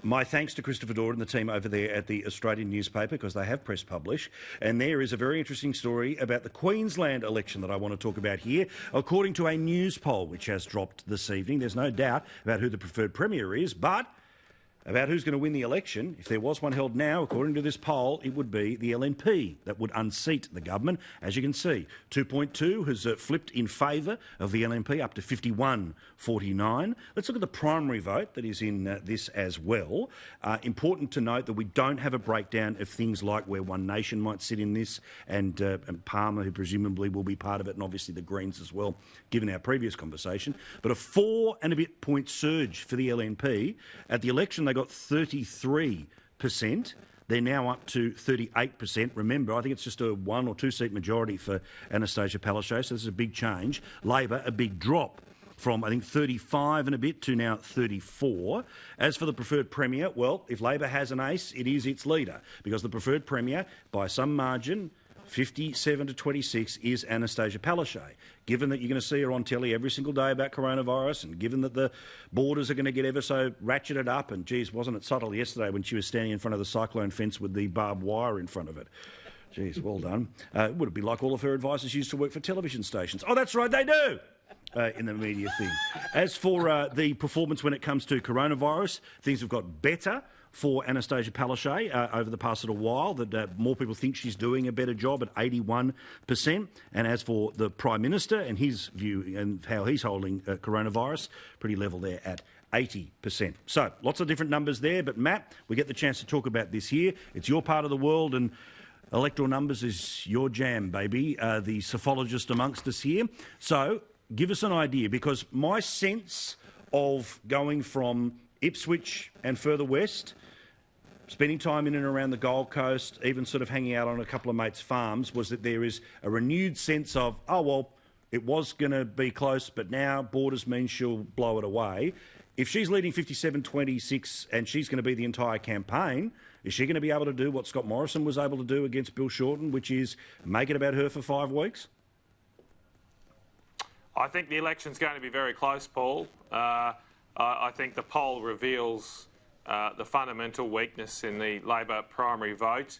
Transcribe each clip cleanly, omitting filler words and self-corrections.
My thanks to Christopher Dord and the team over there at the Australian newspaper, because they have press publish. And there is a very interesting story about the Queensland election that I want to talk about here. According to a Newspoll which has dropped this evening, there's no doubt about who the preferred Premier is, but about who's going to win the election. If there was one held now, according to this poll, it would be the LNP that would unseat the government. As you can see, 2.2 has flipped in favour of the LNP up to 51-49. Let's look at the primary vote that is in this as well. Important to note that we don't have a breakdown of things like where One Nation might sit in this, and Palmer, who presumably will be part of it, and obviously the Greens as well, given our previous conversation. But a 4 and a bit point surge for the LNP. At the election, they got 33%. They're now up to 38%. Remember, I think it's just a 1 or 2 seat majority for Annastacia Palaszczuk, so this is a big change. Labor, a big drop from, I think, 35 and a bit to now 34. As for the preferred Premier, well, if Labor has an ace, it is its leader, because the preferred Premier, by some margin, 57-26, is Annastacia Palaszczuk. Given that you're going to see her on telly every single day about coronavirus, and given that the borders are going to get ever so ratcheted up, and geez, wasn't it subtle yesterday when she was standing in front of the cyclone fence with the barbed wire in front of it? Geez, well done. Would it be like all of her advisors used to work for television stations? Oh, that's right, they do! In the media thing. As for the performance when it comes to coronavirus, things have got better for Annastacia Palaszczuk over the past little while, that more people think she's doing a better job at 81%. And as for the Prime Minister and his view and how he's holding coronavirus, pretty level there at 80%. So lots of different numbers there, but Matt, we get the chance to talk about this here. It's your part of the world, and electoral numbers is your jam, baby, the psophologist amongst us here. So give us an idea, because my sense of going from Ipswich and further west, spending time in and around the Gold Coast, even sort of hanging out on a couple of mates' farms, was that there is a renewed sense of, oh, well, it was going to be close, but now borders mean she'll blow it away. If she's leading 57-26 and she's going to be the entire campaign, is she going to be able to do what Scott Morrison was able to do against Bill Shorten, which is make it about her for 5 weeks? I think the election's going to be very close, Paul. I think the poll reveals the fundamental weakness in the Labor primary vote.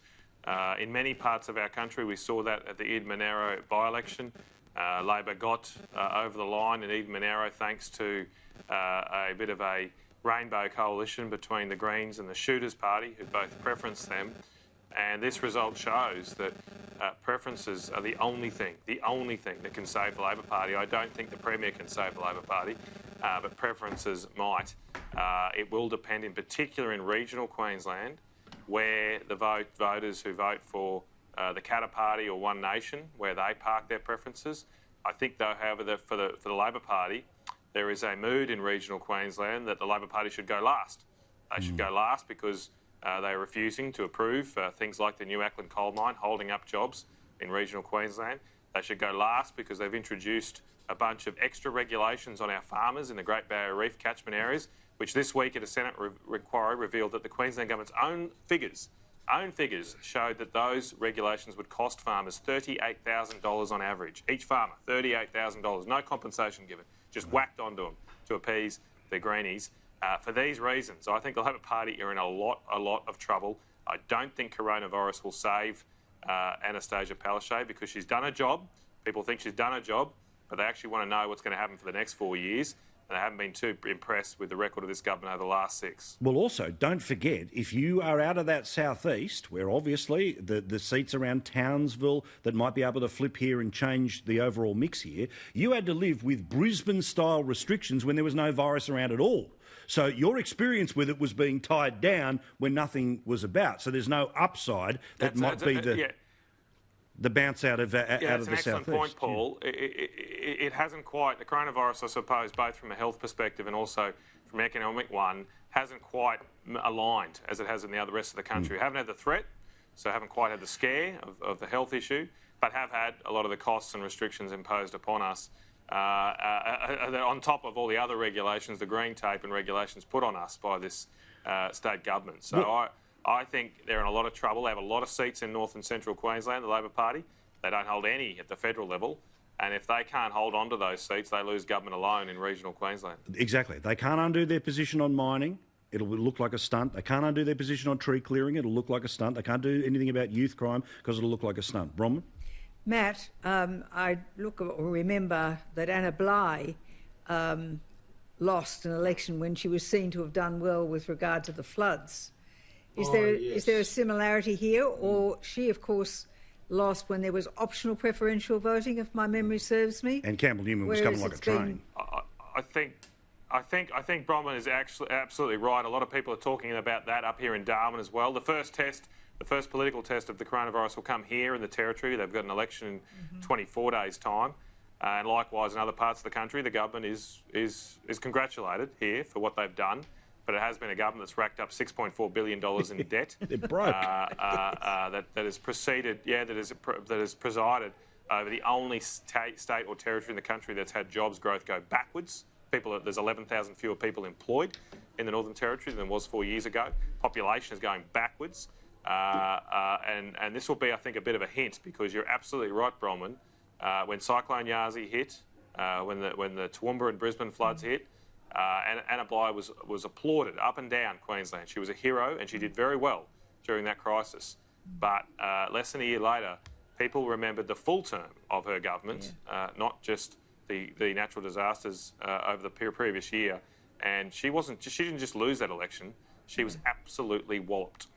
In many parts of our country, we saw that at the Eden Monaro by-election. Labor got over the line in Eden Monaro thanks to a bit of a rainbow coalition between the Greens and the Shooters Party, who both preferenced them. And this result shows that preferences are the only thing that can save the Labor Party. I don't think the Premier can save the Labor Party, but preferences might. It will depend in particular in regional Queensland, where the voters who vote for the Katter Party or One Nation, where they park their preferences. I think, though, however, for the Labor Party, there is a mood in regional Queensland that the Labor Party should go last. They should go last because they are refusing to approve things like the new Acland Coal Mine, holding up jobs in regional Queensland. They should go last because they've introduced a bunch of extra regulations on our farmers in the Great Barrier Reef catchment areas, which this week at a Senate inquiry revealed that the Queensland government's own figures showed that those regulations would cost farmers $38,000 on average. Each farmer, $38,000. No compensation given, just whacked onto them to appease the greenies. For these reasons, I think the Labor Party are in a lot of trouble. I don't think coronavirus will save Annastacia Palaszczuk, because she's done her job. People think she's done her job, but they actually want to know what's going to happen for the next 4 years. And they haven't been too impressed with the record of this government over the last 6. Well, also, don't forget, if you are out of that southeast, where obviously the seats around Townsville that might be able to flip here and change the overall mix here, you had to live with Brisbane-style restrictions when there was no virus around at all. So your experience with it was being tied down when nothing was about. So there's no upside that might be the bounce out of the southeast. That's an excellent point, Paul. Yeah. It hasn't quite, the coronavirus, I suppose, both from a health perspective and also from an economic one, hasn't quite aligned as it has in the rest of the country. We haven't had the threat, so haven't quite had the scare of the health issue, but have had a lot of the costs and restrictions imposed upon us. On top of all the other regulations, the green tape and regulations put on us by this state government. So I think they're in a lot of trouble. They have a lot of seats in North and Central Queensland, the Labor Party. They don't hold any at the federal level. And if they can't hold on to those seats, they lose government alone in regional Queensland. Exactly. They can't undo their position on mining. It'll look like a stunt. They can't undo their position on tree clearing. It'll look like a stunt. They can't do anything about youth crime because it'll look like a stunt. Bronwyn? Matt, I remember that Anna Bligh lost an election when she was seen to have done well with regard to the floods. Is there a similarity here? Or she, of course, lost when there was optional preferential voting, if my memory serves me. And Campbell Newman was coming like a train. I think Bronwyn is actually absolutely right. A lot of people are talking about that up here in Darwin as well. The first political test of the coronavirus will come here in the Territory. They've got an election in 24 days' time. And likewise in other parts of the country, the government is congratulated here for what they've done. But it has been a government that's racked up $6.4 billion in debt. They're broke. That has proceeded, that has presided over the only state or territory in the country that's had jobs growth go backwards. There's 11,000 fewer people employed in the Northern Territory than was 4 years ago. Population is going backwards. And this will be, I think, a bit of a hint, because you're absolutely right, Bronwyn. When Cyclone Yasi hit, when the Toowoomba and Brisbane floods hit, Anna Bligh was applauded up and down Queensland. She was a hero and she did very well during that crisis. But less than a year later, people remembered the full term of her government, not just the natural disasters over the previous year. And she didn't just lose that election, she was absolutely walloped.